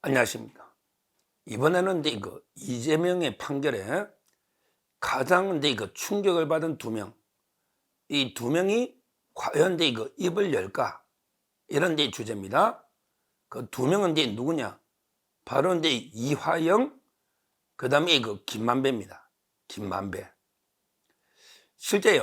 안녕하십니까. 이번에는 이제 이재명의 판결에 가장 충격을 받은 두 명, 이 두 명이 과연 입을 열까? 이런 주제입니다. 그 두 명은 누구냐? 바로 이화영, 그 다음에 김만배입니다. 김만배. 실제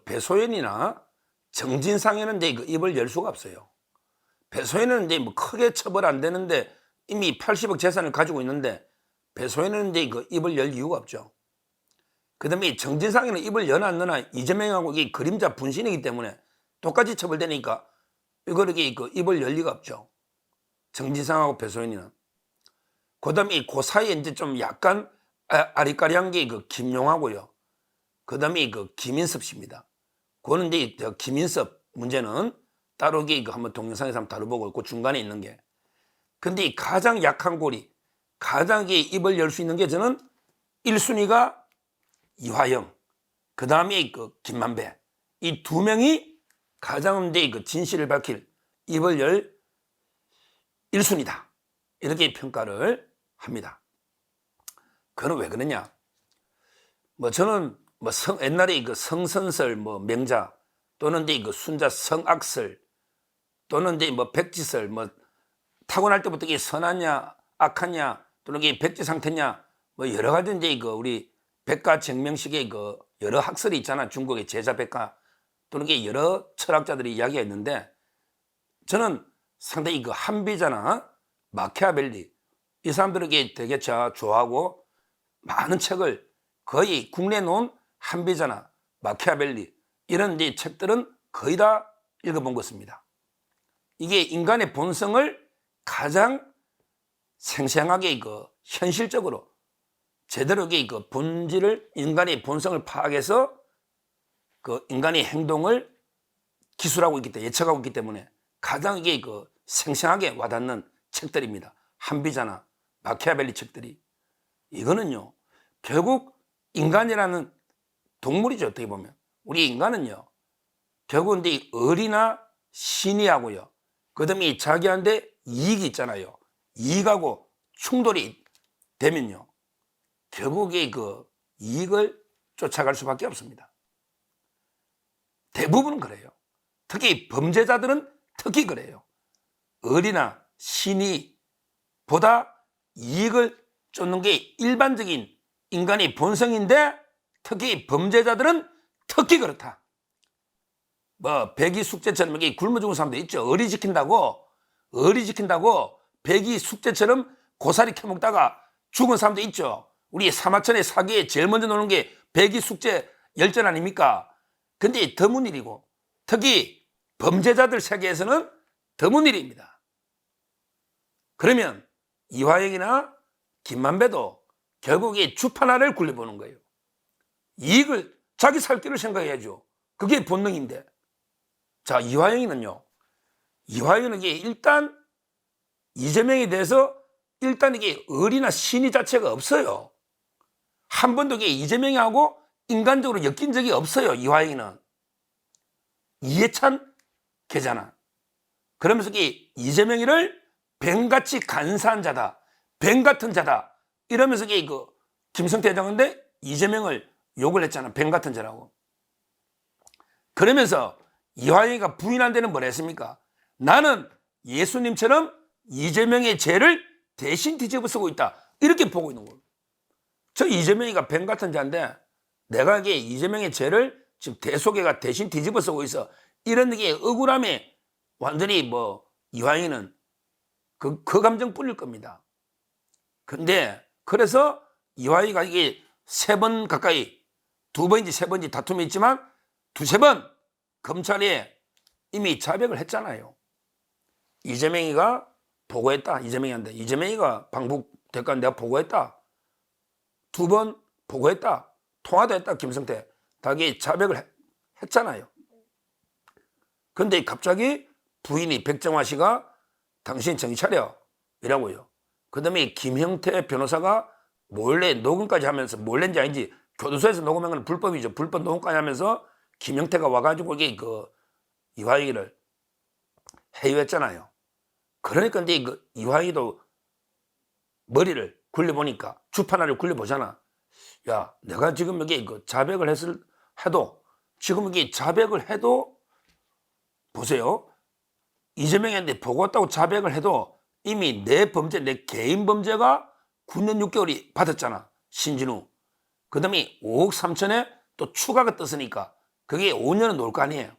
배소연이나 정진상에는 입을 열 수가 없어요. 배소연은 크게 처벌 안 되는데 이미 80억 재산을 가지고 있는데 배소연은 입을 열 이유가 없죠. 그 다음에 정진상에는 입을 여나 안 여나 이재명하고 이게 그림자 분신이기 때문에 똑같이 처벌되니까 이렇게 입을 열 리가 없죠. 정진상하고 배소연이는. 그 다음에 그 사이에 이제 좀 약간 아리까리한 게 김용하고요. 그 다음에 김인섭 씨입니다. 그거는 김인섭 문제는 따로 한번 동영상에서 한번 다뤄보고 그 중간에 있는 게. 근데 이 가장 약한 고리, 가장 입을 열 수 있는 게 저는 1순위가 이화영, 그 다음에 김만배. 이 두 명이 가장 진실을 밝힐 입을 열 1순위다. 이렇게 평가를 합니다. 그건 왜 그러냐? 저는 옛날에 성선설 명자 또는 순자 성악설 또는 백지설 타고날 때부터 이게 선하냐 악하냐 또는 이게 백지 상태냐 여러 가지 우리 백가정명식의 여러 학설이 있잖아. 중국의 제자백가 또는 이게 여러 철학자들이 이야기했는데 저는 상당히 한비자나 마키아벨리 이 사람들에게 되게 좋아하고 많은 책을 거의 국내에 놓은 한비자나 마키아벨리 이런 책들은 거의 다 읽어본 것입니다. 이게 인간의 본성을 가장 생생하게 현실적으로 제대로 본질을 인간의 본성을 파악해서 인간의 행동을 기술하고 있기 때문에 예측하고 있기 때문에 가장 이게 생생하게 와닿는 책들입니다. 한비자나 마키아벨리 책들이. 이거는요 결국 인간이라는 동물이죠. 어떻게 보면 우리 인간은요 결국은 을이나 신이하고요 그 다음에 자기한테 이익이 있잖아요. 이익하고 충돌이 되면요 결국에 이익을 쫓아갈 수밖에 없습니다. 대부분은 그래요. 특히 범죄자들은 특히 그래요. 을이나 신이 보다 이익을 쫓는 게 일반적인 인간의 본성인데 특히 범죄자들은 특히 그렇다. 백이 숙제처럼 이렇게 굶어 죽은 사람도 있죠. 을이 지킨다고 백이 숙제처럼 고사리 캐먹다가 죽은 사람도 있죠. 우리 사마천의 사기에 제일 먼저 노는 게 백이 숙제 열전 아닙니까? 근데 드문 일이고 특히 범죄자들 세계에서는 드문 일입니다. 그러면 이화영이나 김만배도 결국에 주판알을 굴려보는 거예요. 이익을 자기 살 길을 생각해야죠. 그게 본능인데. 자, 이화영은 이게 일단 이재명에 대해서 일단 이게 을이나 신이 자체가 없어요. 한 번도 이게 이재명하고 인간적으로 엮인 적이 없어요. 이화영은 이해찬 계잖아. 그러면서 이재명이를 뱀같이 간사한 자다, 뱀 같은 자다 이러면서 김성태 회장인데 이재명을 욕을 했잖아. 뱀 같은 자라고. 그러면서 이화영이가 부인한 데는 뭐라 했습니까? 나는 예수님처럼 이재명의 죄를 대신 뒤집어 쓰고 있다. 이렇게 보고 있는 거예요. 저 이재명이가 뱀 같은 자인데 내가 이게 이재명의 죄를 지금 대속애가 대신 뒤집어 쓰고 있어. 이런 게 억울함에 완전히 이화영이는 그 감정 뿌릴 겁니다. 근데 그래서 이화영이가 이게 3번 가까이 2번인지 3번인지 다툼이 있지만 2~3번 검찰에 이미 자백을 했잖아요. 이재명이가 보고했다. 이재명이가 방북 대가 내가 보고했다. 2번 보고했다. 통화도 했다. 김성태 자기 자백을 했잖아요. 근데 갑자기 부인이 백정화 씨가 당신 정신 차려 이라고요. 그 다음에 김형태 변호사가 몰래 녹음까지 하면서 몰래인지 아닌지 교도소에서 녹음한 건 불법이죠. 불법 녹음까지 하면서 김형태가 와가지고 이게 이화영이를 해유했잖아요. 그러니까 이제 그 이화영이도 머리를 굴려보니까 주판 하나를 굴려보잖아. 야, 내가 지금 여기 그 자백을 해도 지금 여기 자백을 해도 보세요. 이재명한테 보고 왔다고 자백을 해도 이미 내 범죄, 내 개인 범죄가 9년 6개월이 받았잖아. 신진우. 그 다음에 5억 3천에 또 추가가 떴으니까 그게 5년은 놀 거 아니에요.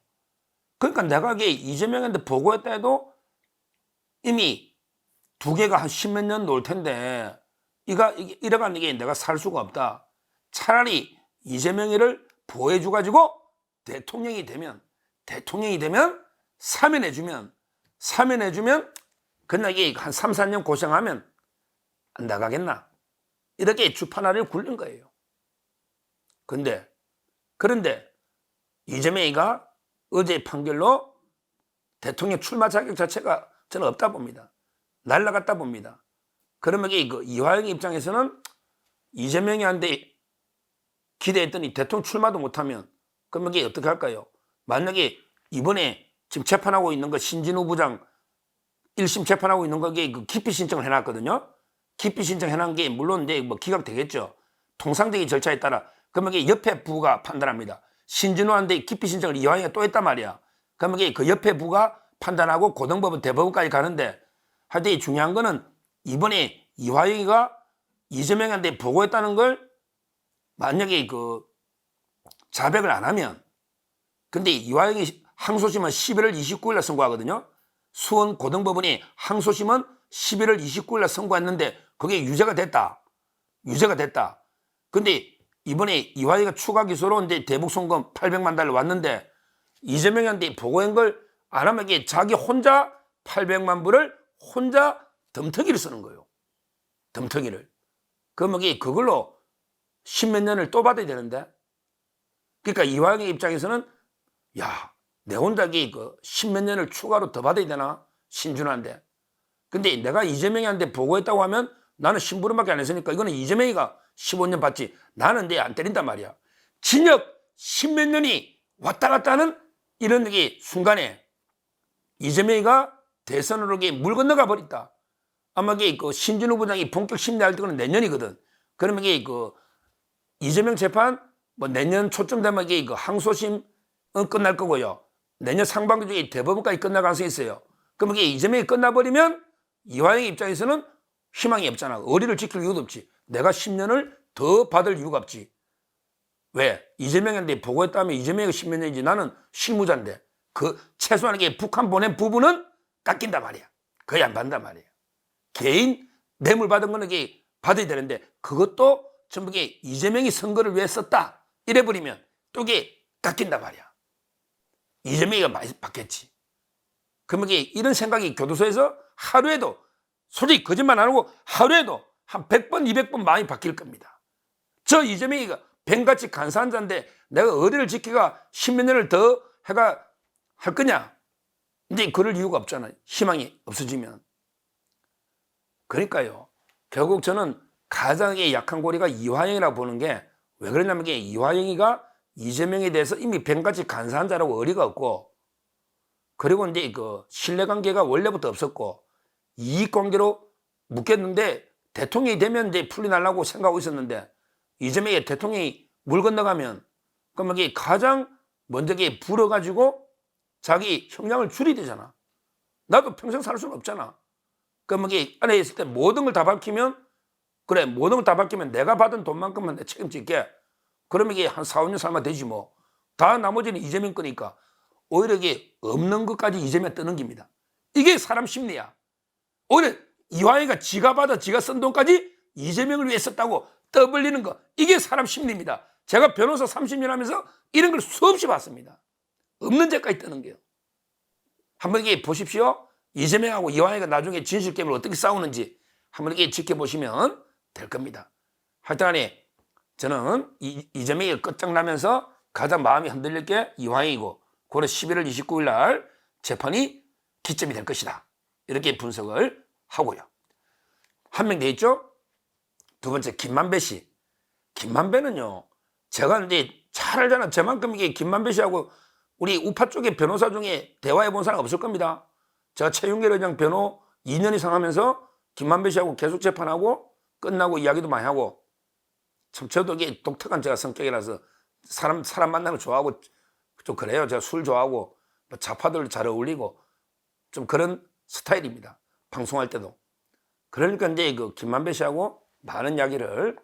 그러니까 내가 이게 이재명한테 보고했다 해도 이미 두 개가 한 10몇 년 놀 텐데 이래가는 게 내가 살 수가 없다. 차라리 이재명이를 보호해줘가지고 대통령이 되면 사면해주면 그날 이게 한 3, 4년 고생하면 안 나가겠나? 이렇게 주판화를 굴린 거예요. 그런데 이재명이가 어제 판결로 대통령 출마 자격 자체가 저는 없다 봅니다. 날라갔다 봅니다. 그러면 그 이화영 입장에서는 이재명이한테 기대했더니 대통령 출마도 못하면 그러면 이게 어떻게 할까요? 만약에 이번에 지금 재판하고 있는 거 신진우 부장 1심 재판하고 있는 거에 그 기피 신청을 해놨거든요. 기피 신청해놓은 게 물론 이제 뭐 기각되겠죠. 통상적인 절차에 따라. 그러면 이게 옆에 부가 판단합니다. 신진우한테 기피 신청을 이화영이가 또 했단 말이야. 그러면 이게 그 옆에 부가 판단하고 고등법원 대법원까지 가는데 할 때 중요한 거는 이번에 이화영이가 이재명한테 보고했다는 걸 만약에 그 자백을 안 하면 근데 이화영이 항소심은 11월 29일 날 선고하거든요. 수원 고등법원이 항소심은 11월 29일 날 선고했는데 그게 유죄가 됐다. 근데 이번에 이화영이가 추가 기소로 이제 대북 송금 800만 달러 왔는데 이재명한테 보고한 걸 안 하면 이게 자기 혼자 800만 불을 혼자 덤터기를 쓰는 거예요. 덤터기를. 그러면 이게 그걸로 10몇 년을 또 받아야 되는데 그러니까 이화영의 입장에서는 야, 내 혼자 그 10몇 년을 추가로 더 받아야 되나? 신준한테. 근데 내가 이재명이한테 보고했다고 하면 나는 심부름밖에 안 했으니까 이거는 이재명이가 15년 받지. 나는 내 안 때린단 말이야. 징역 10몇 년이 왔다 갔다 하는 이런 게 순간에 이재명이가 대선으로 물 건너가 버렸다. 아마 그 신진우 부장이 본격 심리할 때는 내년이거든. 그러면 그 이재명 재판 뭐 내년 초쯤 되면 그 항소심 끝날 거고요. 내년 상반기 중에 대법원까지 끝날 가능성이 있어요. 그러면 이재명이 끝나버리면 이화영 입장에서는 희망이 없잖아. 의리를 지킬 이유도 없지. 내가 10년을 더 받을 이유가 없지. 왜? 이재명한테 보고했다면 이재명이 10몇 년이지 나는 실무자인데 그 최소한 북한 보낸 부분은 깎인단 말이야. 거의 안 받는단 말이야. 개인 뇌물 받은 거는 받아야 되는데 그것도 전부 이재명이 선거를 위해 썼다. 이래버리면 또 이게 깎인단 말이야. 이재명이가 많이 받겠지. 그러면 이런 생각이 교도소에서 하루에도 솔직히 거짓말 안 하고 하루에도 한 100번, 200번 많이 바뀔 겁니다. 저 이재명이가 뱀같이 간사한 자인데 내가 의리를 지키가 10몇 년을 더 해가 할 거냐? 근데 그럴 이유가 없잖아요. 희망이 없어지면. 그러니까요. 결국 저는 가장 약한 고리가 이화영이라고 보는 게 왜 그러냐면 이화영이가 이재명에 대해서 이미 뱀같이 간사한 자라고 의리가 없고 그리고 이제 그 신뢰관계가 원래부터 없었고 이익관계로 묶였는데 대통령이 되면 이제 풀려나려고 생각하고 있었는데 이재명이 대통령이 물 건너가면 그러면 이게 가장 먼저 불어가지고 자기 형량을 줄이야 되잖아. 나도 평생 살 수는 없잖아. 그러면 이게 안에 있을 때 모든 걸 다 밝히면 그래 모든 걸 다 밝히면 내가 받은 돈만큼만 내 책임질게. 그러면 이게 한 4, 5년 살면 되지 뭐. 다 나머지는 이재명 거니까 오히려 이게 없는 것까지 이재명 떠넘깁니다. 이게 사람 심리야. 오히려 이화영이가 지가 받아 지가 쓴 돈까지 이재명을 위해 썼다고 떠벌리는 거 이게 사람 심리입니다. 제가 변호사 30년 하면서 이런 걸 수없이 봤습니다. 없는 죄까지 뜨는 게요. 한번 이게 보십시오. 이재명하고 이화영이가 나중에 진실 게임을 어떻게 싸우는지 한번 이게 지켜보시면 될 겁니다. 하여튼간에 저는 이재명이 끝장나면서 가장 마음이 흔들릴 게 이화영이고 고려 11월 29일 날 재판이 기점이 될 것이다. 이렇게 분석을 하고요. 한 명 더 있죠? 두 번째 김만배 씨. 김만배는요. 제가 이제 잘 알잖아. 저만큼 이게 김만배 씨하고 우리 우파 쪽의 변호사 중에 대화해 본 사람 없을 겁니다. 제가 최윤길 의장 변호 2년 이상 하면서 김만배 씨하고 계속 재판하고 끝나고 이야기도 많이 하고 참 저도 이게 독특한 제가 성격이라서 사람 만나는 거 좋아하고 좀 그래요. 제가 술 좋아하고 좌파들 잘 어울리고 좀 그런 스타일입니다. 방송할 때도. 그러니까 이제 그 김만배 씨하고 많은 이야기를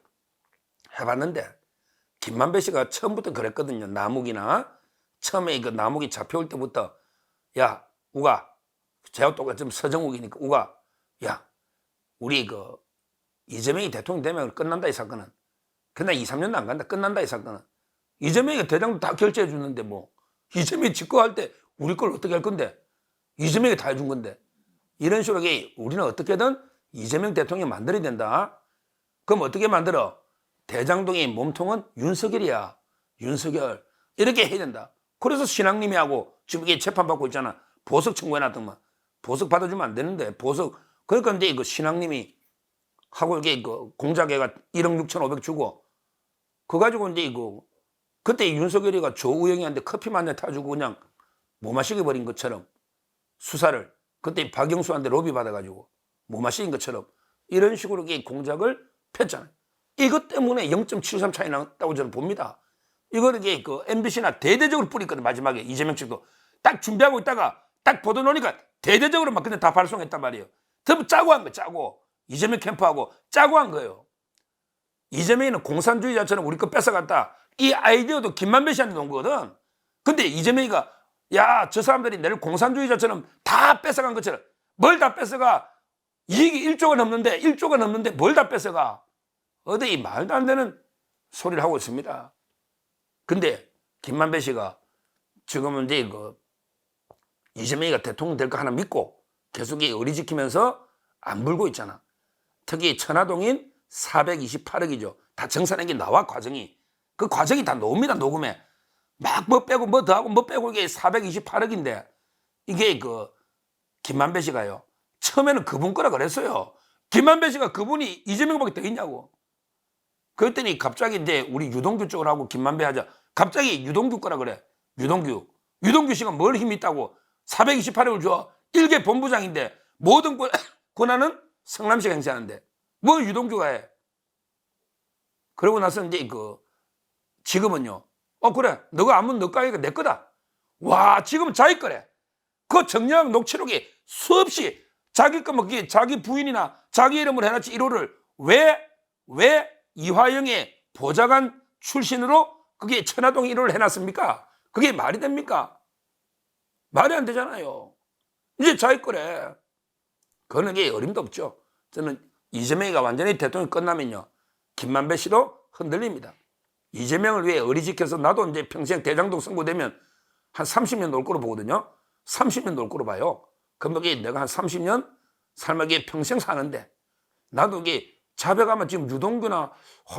해봤는데 김만배 씨가 처음부터 그랬거든요. 남욱이나 처음에 그 남욱이 잡혀올 때부터 야 우가 제가 또 좀 서정욱이니까 우가 야 우리 그 이재명이 대통령 되면 끝난다 이 사건은. 그냥 2, 3년도 안 간다. 끝난다 이 사건은. 이재명이 대장도 다 결제해 주는데 뭐 이재명이 집거할 때 우리 걸 어떻게 할 건데 이재명이 다 해준 건데 이런 식으로 우리는 어떻게든 이재명 대통령 만들어야 된다. 그럼 어떻게 만들어? 대장동의 몸통은 윤석열이야. 윤석열. 이렇게 해야 된다. 그래서 신앙님이 하고 지금 이게 재판받고 있잖아. 보석 청구해놨더만. 보석 받아주면 안 되는데 보석. 그러니까 이제 그 신앙님이 하고 이게 그 공작회가 1억 6,500 주고 그거 가지고 이제 그때 윤석열이가 조우영이한테 커피 만 잔 타주고 그냥 못 마시게 버린 것처럼 수사를 그때 박영수한테 로비 받아가지고 못 마시는 것처럼 이런 식으로 공작을 폈잖아요. 이것 때문에 0.73 차이 났다고 저는 봅니다. 이거는 그 MBC나 대대적으로 뿌리거든. 마지막에 이재명 측도 딱 준비하고 있다가 딱 보도 나오니까 대대적으로 막 근데 다 발송했단 말이에요. 전부 짜고 한 거 짜고 이재명 캠프하고 짜고 한 거예요. 이재명이는 공산주의자처럼 우리 거 뺏어갔다. 이 아이디어도 김만배 씨한테 놓은 거거든. 근데 이재명이가 야, 저 사람들이 내를 공산주의자처럼 다 뺏어간 것처럼 뭘 다 뺏어가? 이익이 1조가 넘는데 뭘 다 뺏어가? 어디 이 말도 안 되는 소리를 하고 있습니다. 근데 김만배 씨가 지금은 이제 이재명이가 대통령 될 거 하나 믿고 계속 의리 지키면서 안 불고 있잖아. 특히 천화동인 428억이죠. 다 정산한 게 나와 과정이. 그 과정이 다 나옵니다. 녹음에. 막 뭐 빼고 뭐 더하고 뭐 빼고 이게 428억인데 이게 김만배 씨가요. 처음에는 그분 거라 그랬어요. 김만배 씨가 그분이 이재명밖에 더 있냐고. 그랬더니 갑자기 이제 우리 유동규 쪽으로 하고 김만배 하자. 갑자기 유동규 거라 그래. 유동규 씨가 뭘 힘이 있다고 428억을 줘. 일개 본부장인데 모든 권한은 성남시가 행사하는데 뭘 유동규가 해. 그러고 나서 이제 지금은요. 그래. 너가 아무튼 너 까기가 내 거다. 와, 지금 자기 거래. 그 정량 녹취록이 수없이 자기 거 뭐 자기 부인이나 자기 이름으로 해놨지 1호를 왜 이화영의 보좌관 출신으로 그게 천화동 1호를 해놨습니까? 그게 말이 됩니까? 말이 안 되잖아요. 이제 자기 거래. 그거는 게 어림도 없죠. 저는 이재명이가 완전히 대통령이 끝나면요. 김만배 씨도 흔들립니다. 이재명을 위해 의리 지켜서 나도 이제 평생 대장동 선고되면 한 30년 놀 거로 보거든요. 30년 놀 거로 봐요. 그럼 내가 한 30년 삶에게 평생 사는데 나도 이게 자백하면 지금 유동규나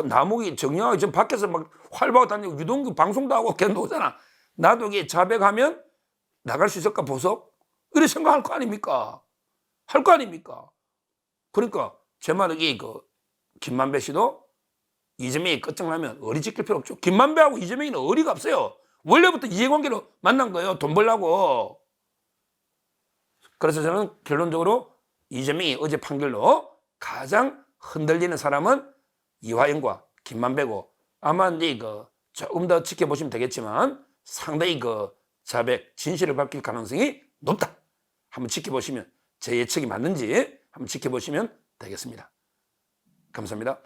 남욱이 정영하게 지금 밖에서 막 활보하고 다니고 유동규 방송도 하고 걔 노잖아. 나도 이게 자백하면 나갈 수 있을까 보석? 이렇게 생각할 거 아닙니까? 할 거 아닙니까? 그러니까 제 말은 김만배 씨도 이재명이 끝장나면 의리 지킬 필요 없죠. 김만배하고 이재명이는 의리가 없어요. 원래부터 이해관계로 만난 거예요. 돈 벌려고. 그래서 저는 결론적으로 이재명이 어제 판결로 가장 흔들리는 사람은 이화영과 김만배고 아마 이제 조금 더 지켜보시면 되겠지만 상당히 자백 진실을 밝힐 가능성이 높다. 한번 지켜보시면 제 예측이 맞는지 한번 지켜보시면 되겠습니다. 감사합니다.